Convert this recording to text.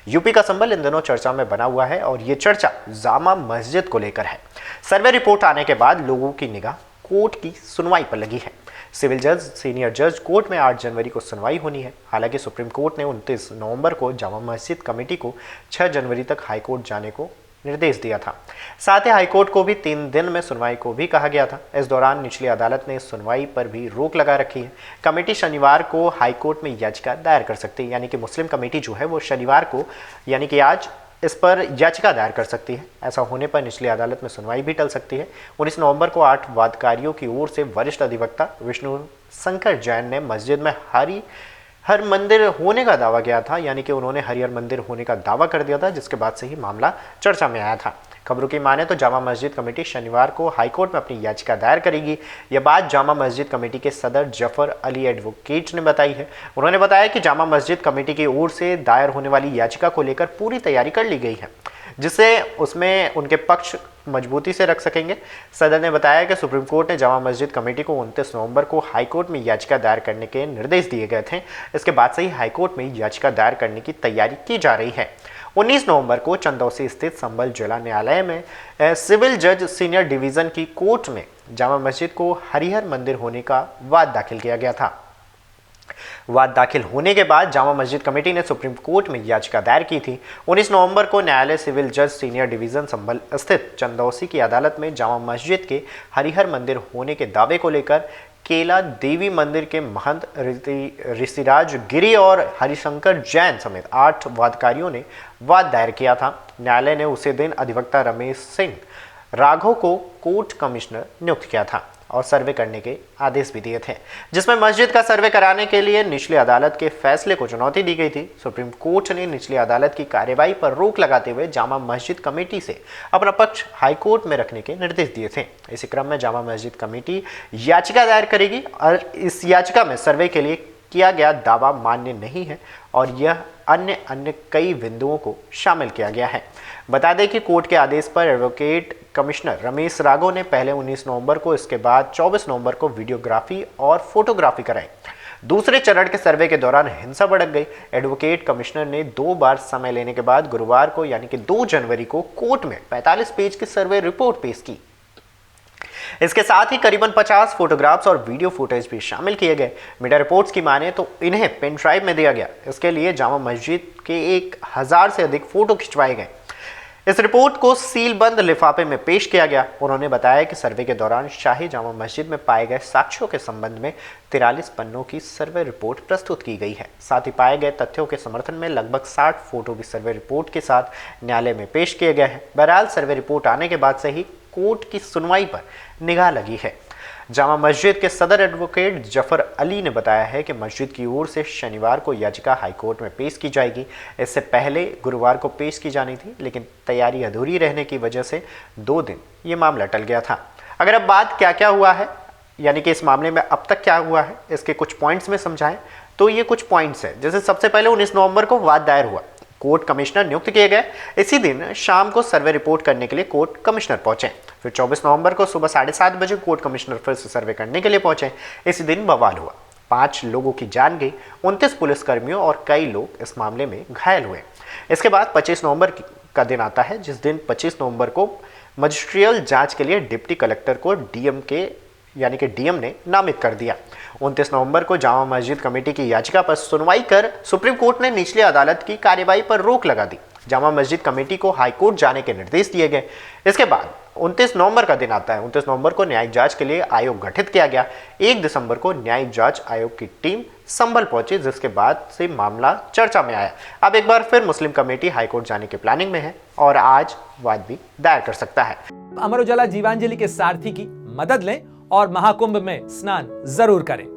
UP का संबल इन दिनों चर्चा में बना हुआ है और ये चर्चा जामा मस्जिद को लेकर है। सर्वे रिपोर्ट आने के बाद लोगों की निगाह कोर्ट की सुनवाई पर लगी है। सिविल जज, सीनियर जज कोर्ट में 8 जनवरी को सुनवाई होनी है। हालांकि सुप्रीम कोर्ट ने 29 नवंबर को जामा मस्जिद कमेटी को 6 जनवरी तक हाईकोर्ट जाने को निर्देश दिया था। साथ ही हाईकोर्ट को भी 3 दिन में सुनवाई को भी कहा गया था। इस दौरान निचली अदालत ने सुनवाई पर भी रोक लगा रखी है। कमेटी शनिवार को हाईकोर्ट में याचिका दायर कर सकती है, यानी कि मुस्लिम कमेटी जो है वो शनिवार को यानी कि आज इस पर याचिका दायर कर सकती है। ऐसा होने पर निचली अदालत में सुनवाई भी टल सकती है। 19 नवंबर को 8 वादकारियों की ओर से वरिष्ठ अधिवक्ता विष्णु शंकर जैन ने मस्जिद में हर मंदिर होने का दावा किया था, यानी कि उन्होंने हरिहर मंदिर होने का दावा कर दिया था, जिसके बाद से ही मामला चर्चा में आया था। खबरों की माने तो जामा मस्जिद कमेटी शनिवार को हाईकोर्ट में अपनी याचिका दायर करेगी। यह बात जामा मस्जिद कमेटी के सदर जफर अली एडवोकेट ने बताई है। उन्होंने बताया कि जामा मस्जिद कमेटी की ओर से दायर होने वाली याचिका को लेकर पूरी तैयारी कर ली गई है, जिससे उसमें उनके पक्ष मजबूती से रख सकेंगे। सदर ने बताया कि सुप्रीम कोर्ट ने जामा मस्जिद कमेटी को 29 नवंबर को हाईकोर्ट में याचिका दायर करने के निर्देश दिए गए थे। इसके बाद से ही हाईकोर्ट में याचिका दायर करने की तैयारी की जा रही है। 19 नवंबर को चंदौसी स्थित संबल जिला न्यायालय में सिविल जज सीनियर डिवीजन की कोर्ट में जामा मस्जिद को हरिहर मंदिर होने का वाद दाखिल किया गया था। वाद दाखिल होने के बाद जामा मस्जिद कमेटी ने सुप्रीम कोर्ट में याचिका दायर की थी। 19 नवंबर को न्यायालय सिविल जज सीनियर डिवीजन संभल स्थित चंदौसी की अदालत में जामा मस्जिद के हरिहर मंदिर होने के दावे को लेकर केला देवी मंदिर के महंत ऋषिराज गिरी और हरिशंकर जैन समेत 8 वादकारियों ने वाद दायर किया था। न्यायालय ने उसी दिन अधिवक्ता रमेश सिंह राघव को कोर्ट कमिश्नर नियुक्त किया था और सर्वे करने के आदेश भी दिए थे, जिसमें मस्जिद का सर्वे कराने के लिए निचली अदालत के फैसले को चुनौती दी गई थी। सुप्रीम कोर्ट ने निचली अदालत की कार्यवाही पर रोक लगाते हुए जामा मस्जिद कमेटी से अपना पक्ष हाईकोर्ट में रखने के निर्देश दिए थे। इसी क्रम में जामा मस्जिद कमेटी याचिका दायर करेगी और इस याचिका में सर्वे के लिए किया गया दावा मान्य नहीं है और यह अन्य कई बिंदुओं को शामिल किया गया है। बता दें कि कोर्ट के आदेश पर एडवोकेट कमिश्नर रमेश राघव ने पहले 19 नवंबर को, इसके बाद 24 नवंबर को वीडियोग्राफी और फोटोग्राफी कराई। दूसरे चरण के सर्वे के दौरान हिंसा भड़क गई। एडवोकेट कमिश्नर ने 2 बार समय लेने के बाद गुरुवार को यानी कि 2 जनवरी को कोर्ट में 45 पेज की सर्वे रिपोर्ट पेश की। इसके साथ ही करीबन 50 फोटोग्राफ्स और वीडियो फुटेज भी शामिल किए गए। मीडिया रिपोर्ट्स की माने तो इन्हें पेन ड्राइव में दिया गया। इसके लिए जामा मस्जिद के 1000 से अधिक फोटो खिंचवाए गए। इस रिपोर्ट को सील बंद लिफाफे में पेश किया गया। उन्होंने बताया कि सर्वे के दौरान शाही जामा मस्जिद में पाए गए साक्ष्यों के संबंध में 43 पन्नों की सर्वे रिपोर्ट प्रस्तुत की गई है। साथ ही पाए गए तथ्यों के समर्थन में लगभग 60 फोटो भी सर्वे रिपोर्ट के साथ न्यायालय में पेश किए गए हैं। बहरहाल सर्वे रिपोर्ट आने के बाद से ही कोर्ट की सुनवाई पर निगाह लगी है। जामा मस्जिद के सदर एडवोकेट जफर अली ने बताया है कि मस्जिद की ओर से शनिवार को याचिका हाईकोर्ट में पेश की जाएगी। इससे पहले गुरुवार को पेश की जानी थी, लेकिन तैयारी अधूरी रहने की वजह से 2 दिन ये मामला टल गया था। अगर अब बात क्या हुआ है, यानी कि इस मामले में अब तक क्या हुआ है, इसके कुछ पॉइंट्स में समझाएं तो ये कुछ पॉइंट्स हैं। जैसे सबसे पहले 19 नवंबर को वाद दायर हुआ, कोर्ट कमिश्नर नियुक्त किए गए। इसी दिन शाम को सर्वे रिपोर्ट करने के लिए कोर्ट कमिश्नर पहुंचे। फिर 24 नवंबर को सुबह 7:30 बजे कोर्ट कमिश्नर फिर से सर्वे करने के लिए पहुंचे। इसी दिन बवाल हुआ, 5 लोगों की जान गई, 29 पुलिसकर्मियों और कई लोग इस मामले में घायल हुए। इसके बाद 25 नवंबर का दिन आता है, जिस दिन 25 नवंबर को मजिस्ट्रियल जांच के लिए डिप्टी कलेक्टर को डीएम ने नामित कर दिया। 29 नवंबर को जामा मस्जिद कमेटी की याचिका पर सुनवाई कर सुप्रीम कोर्ट ने निचली अदालत की कार्यवाही पर रोक लगा दी। जामा मस्जिद कमेटी को हाईकोर्ट जाने के निर्देश दिए गए। इसके बाद 29 नवंबर का दिन आता है। 29 नवंबर को न्यायिक जांच के लिए आयोग गठित किया गया। 1 दिसंबर को न्यायिक जांच आयोग की टीम संभल पहुंची, जिसके बाद से मामला चर्चा में आया। अब एक बार फिर मुस्लिम कमेटी हाईकोर्ट जाने की प्लानिंग में है और आज वाद भी दायर कर सकता है। अमर उजाला जीवांजलि के सारथी की मदद लें और महाकुंभ में स्नान जरूर करें।